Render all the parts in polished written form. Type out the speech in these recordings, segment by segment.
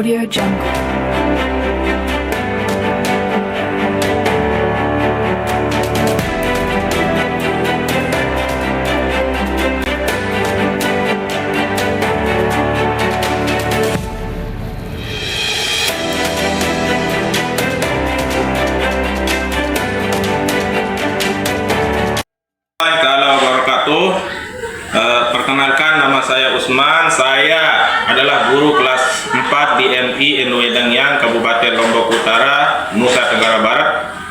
Audio Jungle. Perkenalkan, nama saya Usman. Saya adalah guru kelas 4 di MI NW Dangyang, Kabupaten Lombok Utara, Nusa Tenggara Barat,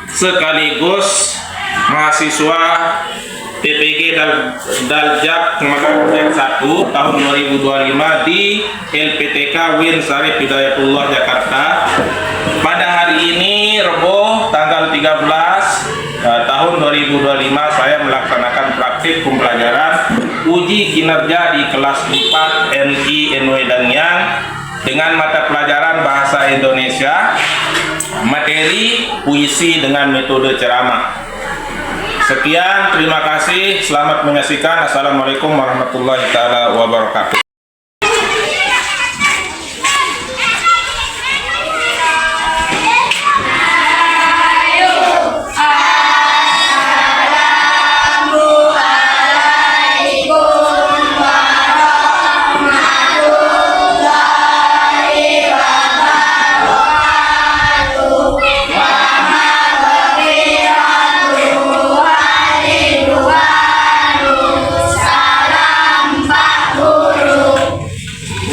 sekaligus mahasiswa TPG Daljak Kemangkabupaten 1 tahun 2025 di LPTK Win Sarif Hidayatullah Jakarta. Pada hari ini Rebo tanggal 13 tahun 2025 saya melaksanakan praktik pembelajaran uji kinerja di kelas 4 MI NW Dangyang dengan mata pelajaran bahasa Indonesia, materi puisi dengan metode ceramah. Sekian, terima kasih, selamat menyaksikan. Assalamualaikum warahmatullahi wabarakatuh.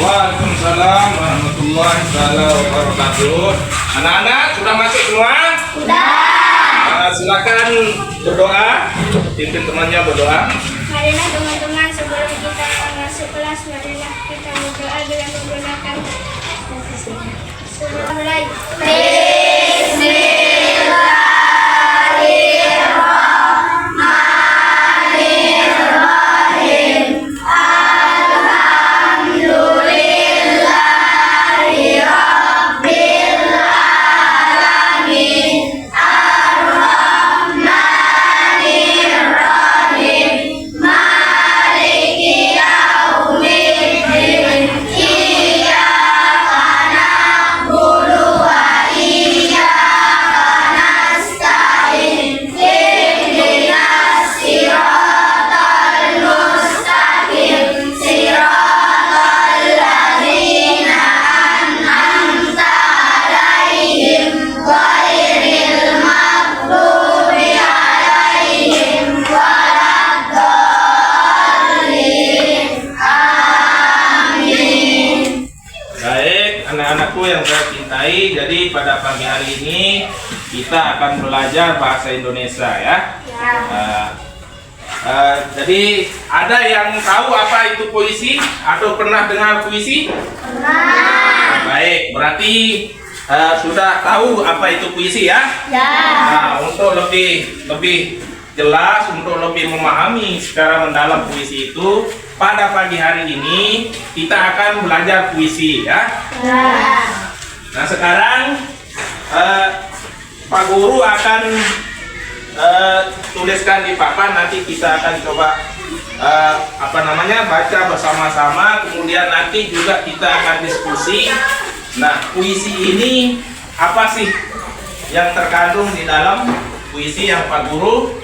Waalaikumsalam warahmatullahi wabarakatuh. Anak-anak sudah masuk semua? Sudah. Silakan berdoa. Pimpin temannya berdoa. Marilah teman-teman, sebelum kita masuk kelas, marilah kita berdoa dengan menggunakan mulai. Anak-anakku yang saya cintai, jadi pada pagi hari ini kita akan belajar bahasa Indonesia ya. Jadi ada yang tahu apa itu puisi atau pernah dengar puisi? Pernah. Baik, berarti sudah tahu apa itu puisi ya? Ya. Nah, untuk lebih jelas, untuk lebih memahami secara mendalam puisi itu, pada pagi hari ini kita akan belajar puisi ya. Nah sekarang Pak Guru akan tuliskan di papan, nanti kita akan coba baca bersama-sama, kemudian nanti juga kita akan diskusi. Nah, puisi ini apa sih yang terkandung di dalam puisi yang Pak Guru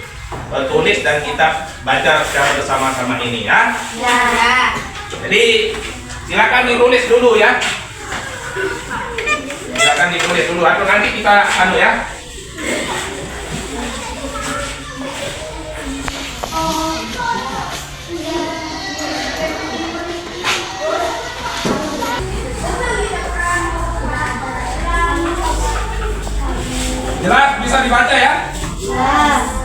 tulis dan kita baca secara bersama-sama ini ya. Ya. Jadi silakan ditulis dulu ya. Silakan ditulis dulu atau nanti kita ya. Jelas bisa dibaca ya? Ya.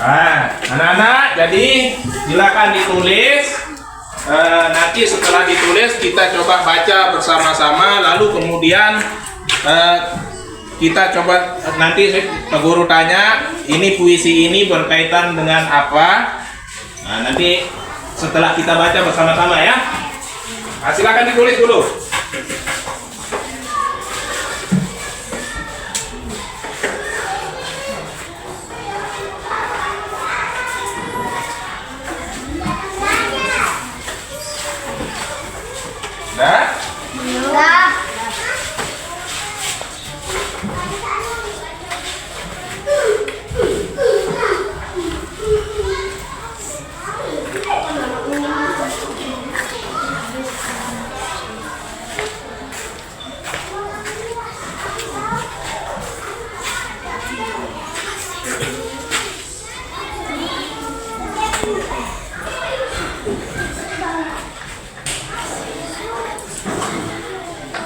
Nah, anak-anak, jadi silakan ditulis. Nanti setelah ditulis kita coba baca bersama-sama, lalu kemudian kita coba nanti guru tanya ini puisi ini berkaitan dengan apa. Nah, nanti setelah kita baca bersama-sama ya. Nah, silakan ditulis dulu. Nah,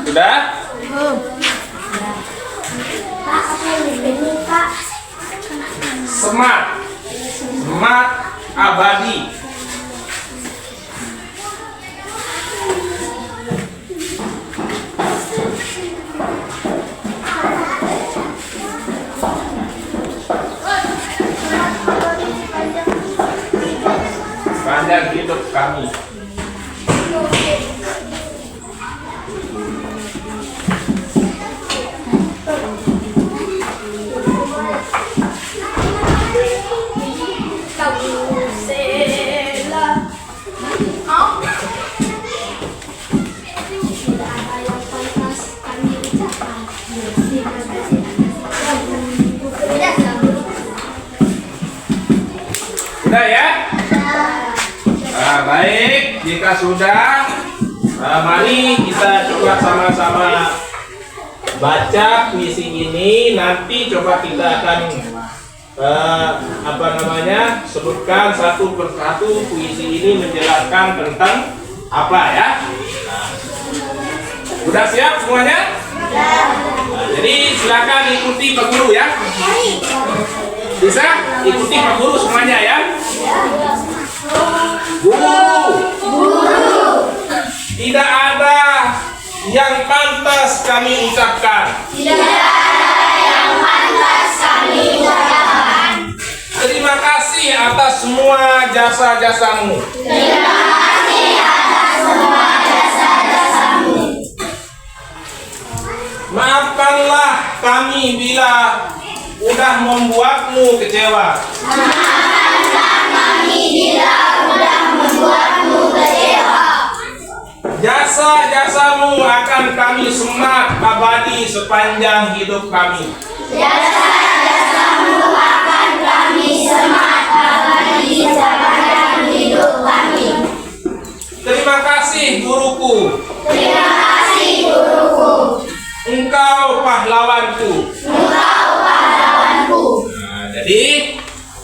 sudah? Semat, semat abadi. Panjang hidup kami. Sudah ya? Nah, baik, jika sudah, mari kita coba sama-sama baca puisi ini. Nanti coba kita akan sebutkan satu persatu puisi ini menjelaskan tentang apa ya. Sudah siap semuanya? Nah, jadi silakan ikuti Pak Guru ya. Bisa ikuti Pak Guru semuanya ya. Guru, tidak ada yang pantas kami ucapkan. Terima kasih atas semua jasa-jasamu. Maafkanlah kami bila udah membuatmu kecewa. Jasa-jasamu akan kami semat abadi sepanjang hidup kami. Terima kasih guruku. Engkau pahlawanku. Nah, jadi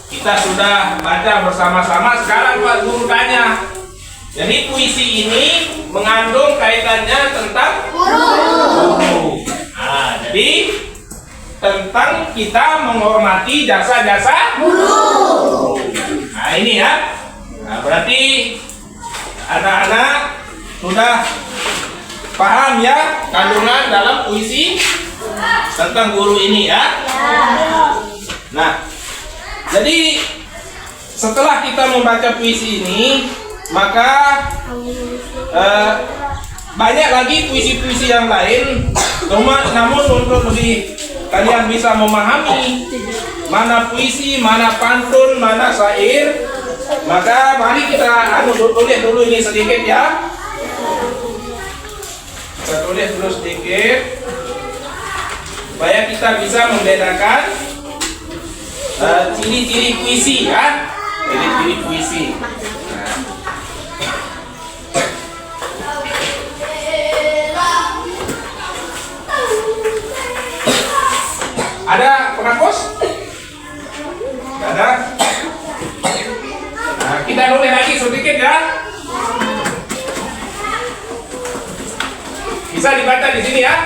kita sudah baca bersama-sama. Sekarang Pak Guru tanya. Jadi puisi ini mengandung kaitannya tentang guru. Nah, jadi tentang kita menghormati jasa-jasa guru. Nah, ini ya. Nah, berarti anak-anak sudah paham ya kandungan dalam puisi tentang guru ini ya. Nah, jadi setelah kita membaca puisi ini, maka banyak lagi puisi-puisi yang lain. Namun untuk lebih kalian bisa memahami mana puisi, mana pantun, mana syair, maka mari kita tulis dulu ini sedikit ya. Kita tulis dulu sedikit supaya kita bisa membedakan ciri-ciri puisi ya. Ciri-ciri puisi. Ada penghapus? Tidak ada. Nah, kita nulis lagi sedikit ya. Bisa dibaca di sini ya.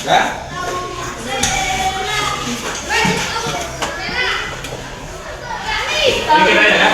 Dah? Ini kita ya.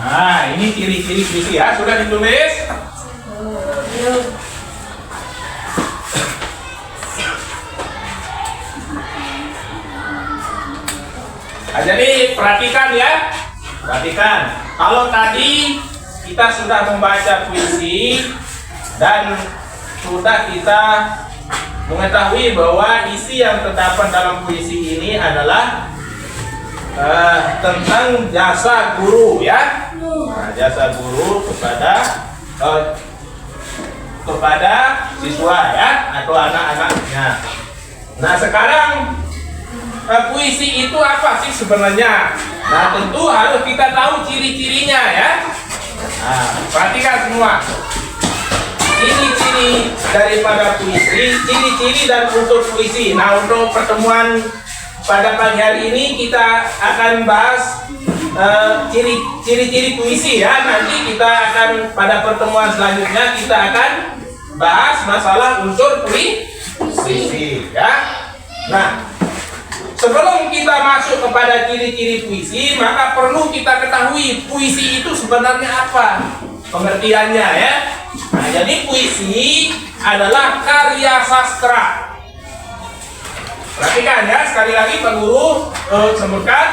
Nah, ini ciri-ciri puisi ya, sudah ditulis? Nah, jadi perhatikan ya, perhatikan. Kalau tadi kita sudah membaca puisi dan sudah kita mengetahui bahwa isi yang terdapat dalam puisi ini adalah tentang jasa guru ya. Nah, jasa guru kepada siswa ya atau anak-anaknya. Nah, sekarang puisi itu apa sih sebenarnya? Nah, tentu harus kita tahu ciri-cirinya ya. Nah, perhatikan semua. Ini ciri daripada puisi, ciri-ciri dan unsur puisi. Nah, untuk pertemuan pada pagi hari ini kita akan bahas ciri-ciri puisi ya. Nanti kita akan pada pertemuan selanjutnya kita akan bahas masalah unsur puisi ya. Nah, sebelum kita masuk kepada ciri-ciri puisi, maka perlu kita ketahui puisi itu sebenarnya apa pengertiannya ya. Nah, jadi puisi adalah karya sastra. Perhatikan ya, sekali lagi Pak Guru sebutkan,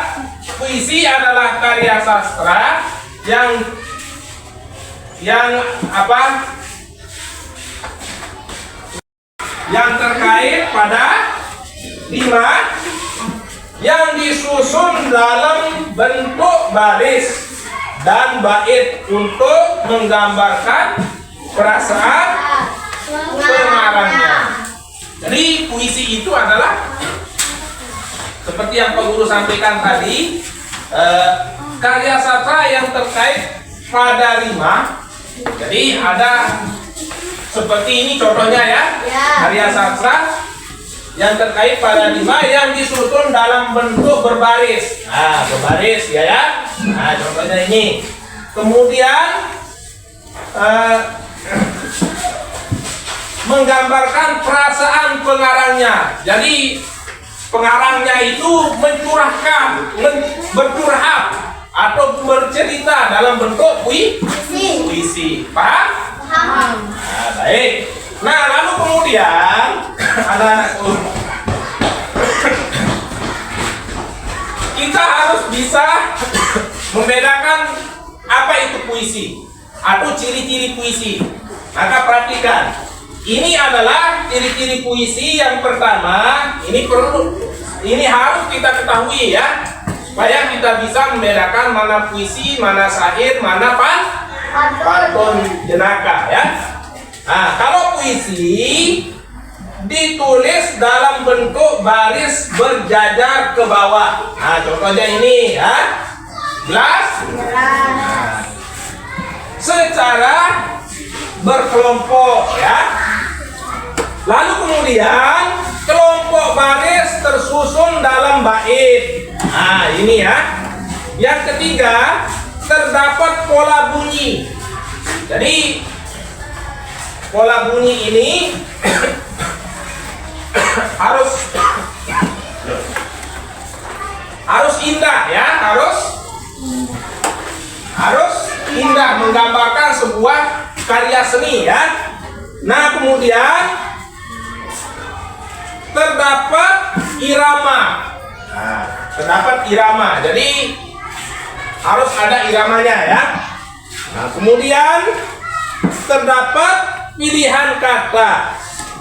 puisi adalah karya sastra yang apa? Yang terkait pada rima yang disusun dalam bentuk baris dan bait untuk menggambarkan perasaan pengarangnya. Jadi puisi itu adalah seperti yang Pak Guru sampaikan tadi, karya sastra yang terkait pada rima. Jadi ada seperti ini contohnya ya, karya sastra yang terkait pada rima yang disusun dalam bentuk berbaris. Nah, berbaris ya. Nah, contohnya ini. Kemudian menggambarkan perasaan pengarangnya. Jadi pengarangnya itu mencurahkan, bercurhat atau bercerita dalam bentuk puisi. Paham? Paham. Nah, baik. Nah, lalu kemudian anak-anakku, kita harus bisa membedakan apa itu puisi atau ciri-ciri puisi. Maka perhatikan, ini adalah ciri-ciri puisi yang pertama. Ini harus kita ketahui ya, supaya kita bisa membedakan mana puisi, mana syair, mana pantun jenaka ya. Nah, kalau puisi ditulis dalam bentuk baris berjajar ke bawah. Nah, contohnya ini ya. Jelas? Nah, secara berkelompok ya. Lalu kemudian kelompok baris tersusun dalam bait. Nah, ini ya. Yang ketiga, terdapat pola bunyi. Jadi pola bunyi ini harus indah ya, harus indah, menggambarkan sebuah karya seni ya. Nah, kemudian terdapat irama. Nah, terdapat irama. Jadi harus ada iramanya ya. Nah, kemudian terdapat pilihan kata.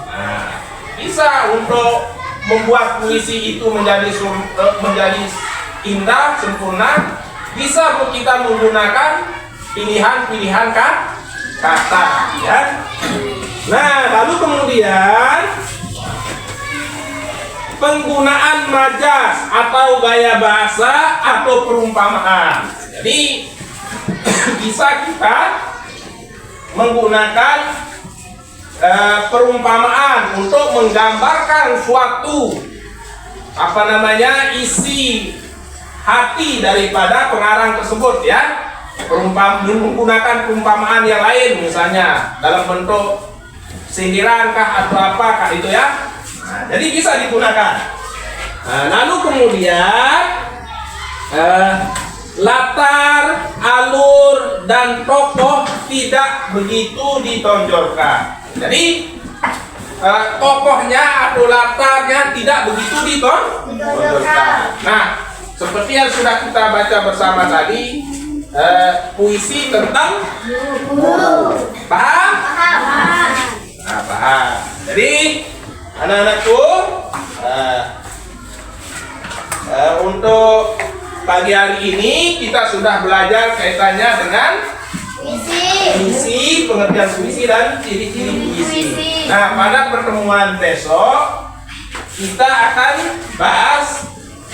Nah, bisa untuk membuat puisi itu menjadi indah, sempurna. Bisa kita menggunakan pilihan-pilihan kata ya. Nah, lalu kemudian penggunaan majas atau gaya bahasa atau perumpamaan. Jadi bisa kita menggunakan perumpamaan untuk menggambarkan suatu isi hati daripada pengarang tersebut ya. Menggunakan perumpamaan yang lain, misalnya dalam bentuk sindiran kah atau apakah itu ya. Nah, jadi bisa digunakan. Nah, lalu kemudian latar, alur, dan tokoh tidak begitu ditonjolkan. Jadi tokohnya atau latarnya tidak begitu ditonjolkan. Nah, seperti yang sudah kita baca bersama tadi, puisi tentang paham? Nah, paham. Jadi anak-anakku, untuk pagi hari ini kita sudah belajar kaitannya dengan puisi, pengertian puisi dan ciri-ciri puisi. Nah, pada pertemuan besok kita akan bahas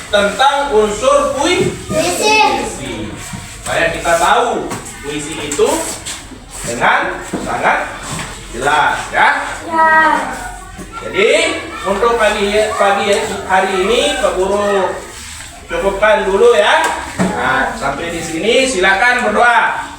tentang unsur puisi. Supaya kita tahu puisi itu dengan sangat jelas ya. Jadi Untuk pagi hari ini Pak Guru cukupkan dulu ya. Nah, sampai di sini silakan berdoa.